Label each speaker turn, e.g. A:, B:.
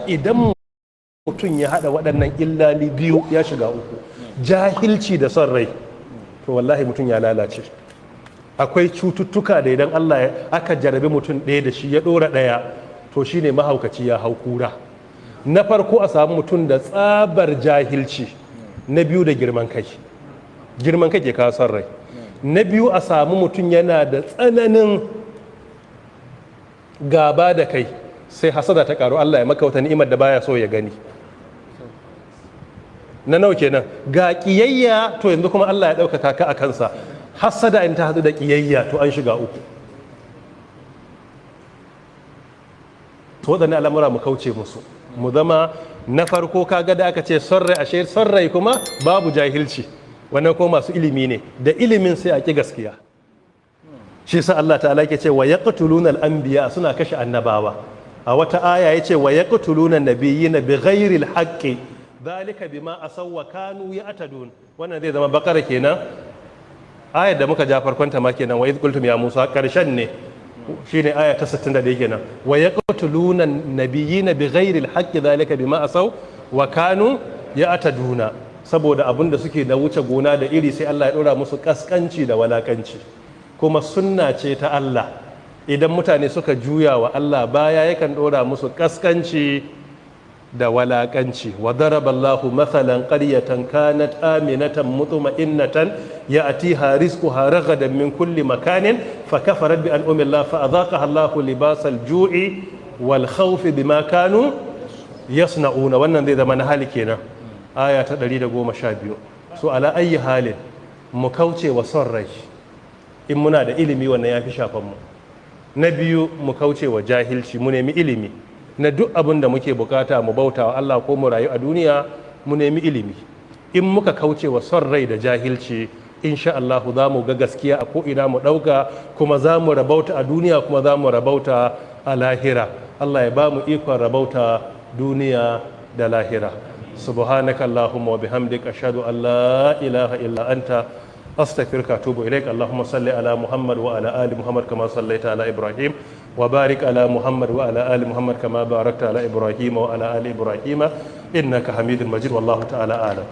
A: idan mutum ya haɗa waɗannan illali biyu ya shiga uku, jahilci da son rai, to wallahi mutum ya lalace. Akwai cututtuka da idan Allah aka jarabi mutum ɗaya da shi ya ɗora ɗaya, to shine mahaukaci ya hau kura. Na farko a samu mutum da tsabar jahilci, na biyu da girman kai ke kawo son rai. Na biyu a samu mutum yana da tsananin gaba da kai, sai hasada ta karu, Allah ya maka wata ni'imar da baya so ya gani. Na nawa kenan, ga kiyayya, to yanzu kuma Allah ya ɗaukaka ka a kansa. Hasada in ta hadu da kiyayya, to an shiga uku. To waɗannan al'amura mu kauce musu, mu zama na farko. kaga da aka ce son rai, ashe son rai kuma babu jahilci, wannan kuma masu ilimi ne, da ilimin sai a ƙi gaskiya. Shi sa Allah ta'ala ke ce wa yaqtuluna al-anbiya, suna kashe annabawa. A wata aya yace wa yaqtuluna an-nabiyina bighairi al-haqqi dhalika bima asaw wa kanu ya'tadun. Wannan zai zama bakara kenan, ayar da muka ja farkon ta ma kenan, wa idh qultum ya Musa, karshen ne shine aya ta 61 kenan, wa yaqtuluna an-nabiyina bighairi al-haqqi dhalika bima asaw wa kanu ya'taduna. Saboda abinda suke da wuce gona da iri, sai Allah ya dora musu kaskanci da walakanci. Kuma sunna ce ta Allah, idan mutane suka juya wa Allah baya, yakan dora musu kaskanci da walakanci. Wa daraballahu mathalan qaryatan kanat aminatan mutma'innatan ya'tiha rizquha ragadan min kulli makanin fakafarat bi an'ami Allah fa adhaqaha Allahu libasal ju'i wal khawfi bima kanu yasna'una. Wannan zai zama na hali kenan, aya ta 112. So ala ayi halin mu kauce wa son rai, in muna da ilimi wannan ya fi shafanmu. Na biyu, mu kauce wa jahilci, mu nemi ilimi na duk abin da muke bukata mu bauta wa Allah ko mu rayu a duniya, mu nemi ilimi. In muka kauce wa son rai da jahilci, insha Allah za mu ga gaskiya a ko'ina mu ɗauka, kuma za mu rabauta a duniya, kuma za mu rabauta a lahira. Allah ya ba mu ikon rabauta duniya da lahira. Subhanaka Allahumma wa bihamdika, ashhadu an la ilaha illa anta, أستغفرك وأتوب إليك. اللهم صل على محمد وعلى آل محمد كما صليت على إبراهيم، وبارك على محمد وعلى آل محمد كما باركت على إبراهيم وعلى آل إبراهيم إنك حميد مجيد، والله تعالى أعلم.